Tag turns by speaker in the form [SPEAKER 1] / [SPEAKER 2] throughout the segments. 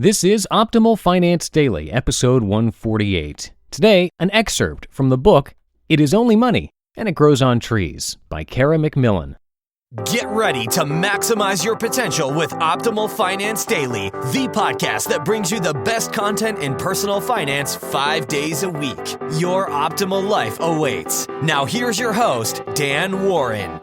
[SPEAKER 1] This is Optimal Finance Daily, episode 148. Today, an excerpt from the book, It Is Only Money, and It Grows on Trees, by Cara MacMillan.
[SPEAKER 2] Get ready to maximize your potential with Optimal Finance Daily, the podcast that brings you the best content in personal finance 5 days a week. Your optimal life awaits. Now here's your host, Dan Warren.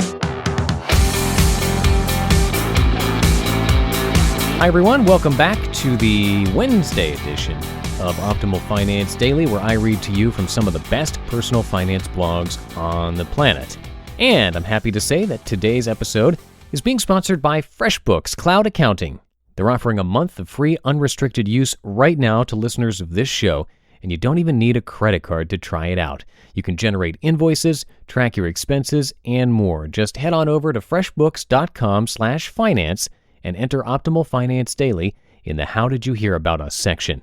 [SPEAKER 1] Hi everyone, welcome back to the Wednesday edition of Optimal Finance Daily, where I read to you from some of the best personal finance blogs on the planet. And I'm happy to say that today's episode is being sponsored by FreshBooks Cloud Accounting. They're offering a month of free unrestricted use right now to listeners of this show, and you don't even need a credit card to try it out. You can generate invoices, track your expenses, and more. Just head on over to freshbooks.com/finance and enter Optimal Finance Daily in the How Did You Hear About Us section.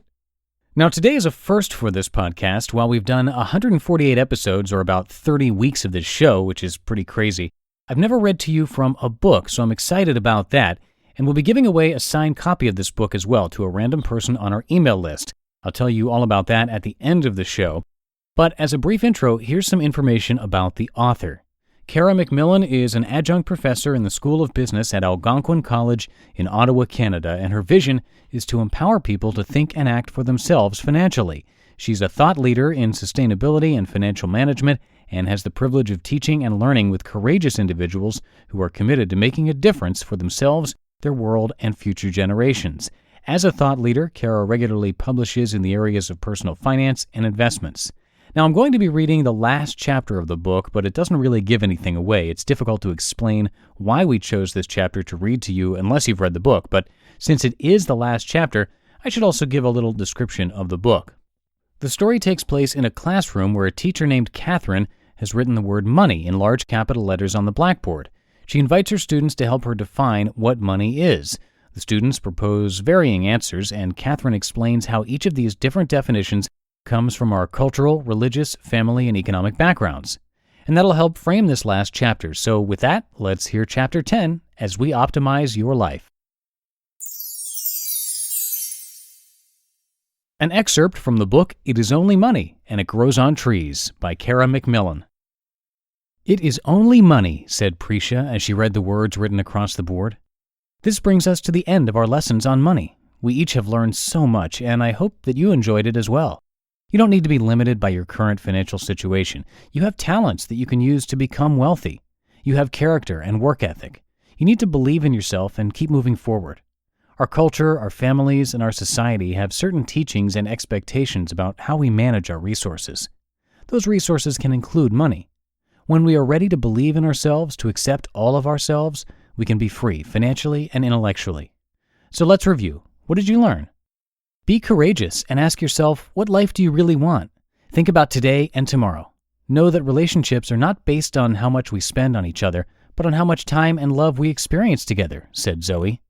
[SPEAKER 1] Now, today is a first for this podcast. While we've done 148 episodes, or about 30 weeks of this show, which is pretty crazy, I've never read to you from a book, so I'm excited about that. And we'll be giving away a signed copy of this book as well to a random person on our email list. I'll tell you all about that at the end of the show. But as a brief intro, here's some information about the author. Cara MacMillan is an adjunct professor in the School of Business at Algonquin College in Ottawa, Canada, and her vision is to empower people to think and act for themselves financially. She's a thought leader in sustainability and financial management and has the privilege of teaching and learning with courageous individuals who are committed to making a difference for themselves, their world, and future generations. As a thought leader, Cara regularly publishes in the areas of personal finance and investments. Now, I'm going to be reading the last chapter of the book, but it doesn't really give anything away. It's difficult to explain why we chose this chapter to read to you unless you've read the book, but since it is the last chapter, I should also give a little description of the book. The story takes place in a classroom where a teacher named Catherine has written the word money in large capital letters on the blackboard. She invites her students to help her define what money is. The students propose varying answers, and Catherine explains how each of these different definitions comes from our cultural, religious, family, and economic backgrounds. And that'll help frame this last chapter. So with that, let's hear Chapter 10 as we optimize your life. An excerpt from the book, It Is Only Money, and It Grows on Trees, by Cara MacMillan. "It is only money," said Prisha as she read the words written across the board. This brings us to the end of our lessons on money. We each have learned so much, and I hope that you enjoyed it as well. You don't need to be limited by your current financial situation. You have talents that you can use to become wealthy. You have character and work ethic. You need to believe in yourself and keep moving forward. Our culture, our families, and our society have certain teachings and expectations about how we manage our resources. Those resources can include money. When we are ready to believe in ourselves, to accept all of ourselves, we can be free financially and intellectually. So let's review. What did you learn? Be courageous and ask yourself, what life do you really want? Think about today and tomorrow. Know that relationships are not based on how much we spend on each other, but on how much time and love we experience together, said Zoe.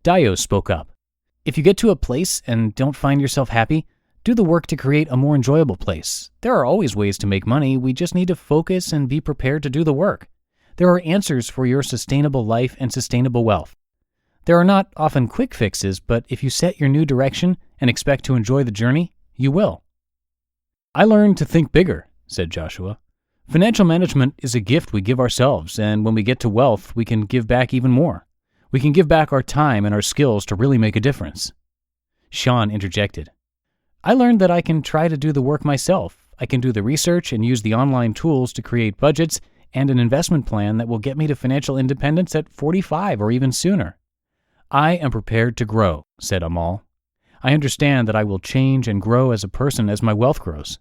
[SPEAKER 1] Dio spoke up. If you get to a place and don't find yourself happy, do the work to create a more enjoyable place. There are always ways to make money. We just need to focus and be prepared to do the work. There are answers for your sustainable life and sustainable wealth. There are not often quick fixes, but if you set your new direction and expect to enjoy the journey, you will. I learned to think bigger, said Joshua. Financial management is a gift we give ourselves, and when we get to wealth, we can give back even more. We can give back our time and our skills to really make a difference. Sean interjected. I learned that I can try to do the work myself. I can do the research and use the online tools to create budgets and an investment plan that will get me to financial independence at 45 or even sooner. I am prepared to grow, said Amal. I understand that I will change and grow as a person as my wealth grows.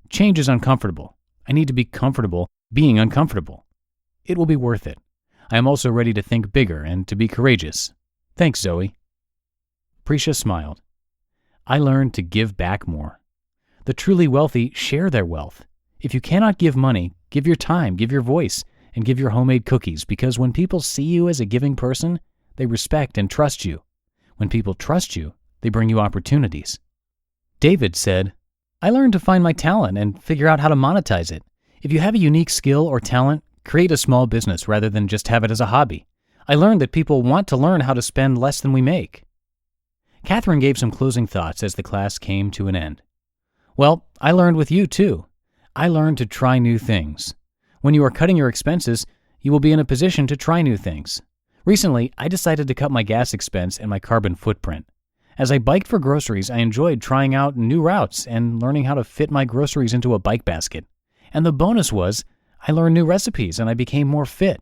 [SPEAKER 1] Change is uncomfortable. I need to be comfortable being uncomfortable. It will be worth it. I am also ready to think bigger and to be courageous. Thanks, Zoe. Prisha smiled. I learned to give back more. The truly wealthy share their wealth. If you cannot give money, give your time, give your voice, and give your homemade cookies, because when people see you as a giving person, they respect and trust you. When people trust you, they bring you opportunities. David said, I learned to find my talent and figure out how to monetize it. If you have a unique skill or talent, create a small business rather than just have it as a hobby. I learned that people want to learn how to spend less than we make. Catherine gave some closing thoughts as the class came to an end. Well, I learned with you too. I learned to try new things. When you are cutting your expenses, you will be in a position to try new things. Recently, I decided to cut my gas expense and my carbon footprint. As I biked for groceries, I enjoyed trying out new routes and learning how to fit my groceries into a bike basket. And the bonus was, I learned new recipes and I became more fit.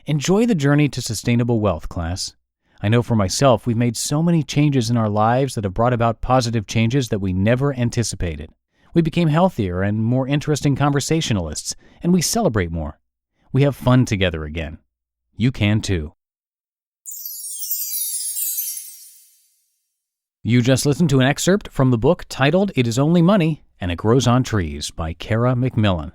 [SPEAKER 1] Enjoy the journey to sustainable wealth, class. I know for myself, we've made so many changes in our lives that have brought about positive changes that we never anticipated. We became healthier and more interesting conversationalists, and we celebrate more. We have fun together again. You can too. You just listened to an excerpt from the book titled It Is Only Money, and It Grows on Trees by Cara MacMillan.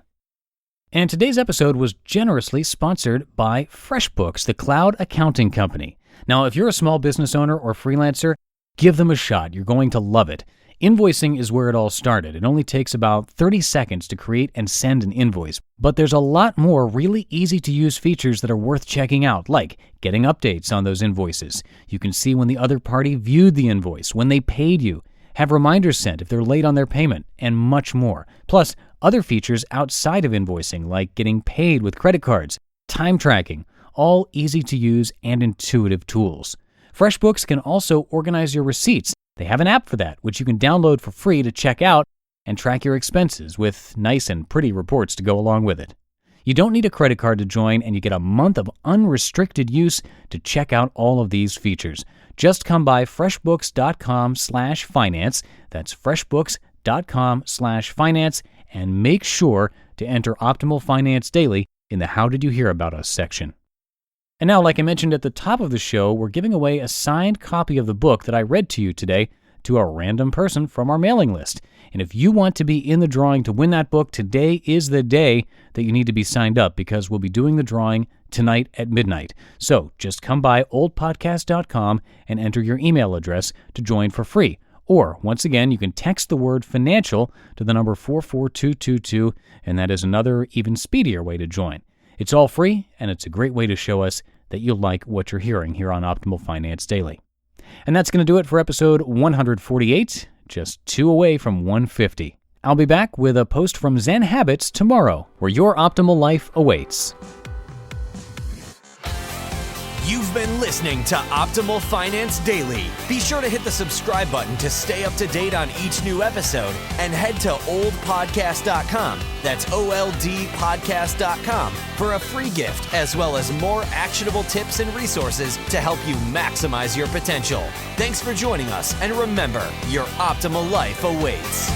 [SPEAKER 1] And today's episode was generously sponsored by FreshBooks, the cloud accounting company. Now, if you're a small business owner or freelancer, give them a shot. You're going to love it. Invoicing is where it all started. It only takes about 30 seconds to create and send an invoice. But there's a lot more really easy-to-use features that are worth checking out, like getting updates on those invoices. You can see when the other party viewed the invoice, when they paid you, have reminders sent if they're late on their payment, and much more. Plus, other features outside of invoicing, like getting paid with credit cards, time tracking, all easy-to-use and intuitive tools. FreshBooks can also organize your receipts. They have an app for that, which you can download for free to check out and track your expenses with nice and pretty reports to go along with it. You don't need a credit card to join, and you get a month of unrestricted use to check out all of these features. Just come by freshbooks.com/finance. That's freshbooks.com/finance, and make sure to enter Optimal Finance Daily in the How Did You Hear About Us section. And now, like I mentioned at the top of the show, we're giving away a signed copy of the book that I read to you today to a random person from our mailing list. And if you want to be in the drawing to win that book, today is the day that you need to be signed up, because we'll be doing the drawing tonight at midnight. So just come by oldpodcast.com and enter your email address to join for free. Or, once again, you can text the word financial to the number 44222, and that is another even speedier way to join. It's all free, and it's a great way to show us that you like what you're hearing here on Optimal Finance Daily. And that's going to do it for episode 148, just 2 away from 150. I'll be back with a post from Zen Habits tomorrow, where your optimal life awaits.
[SPEAKER 2] You've been listening to Optimal Finance Daily. Be sure to hit the subscribe button to stay up to date on each new episode, and head to oldpodcast.com, that's OLDpodcast.com, for a free gift as well as more actionable tips and resources to help you maximize your potential. Thanks for joining us, and remember, your optimal life awaits.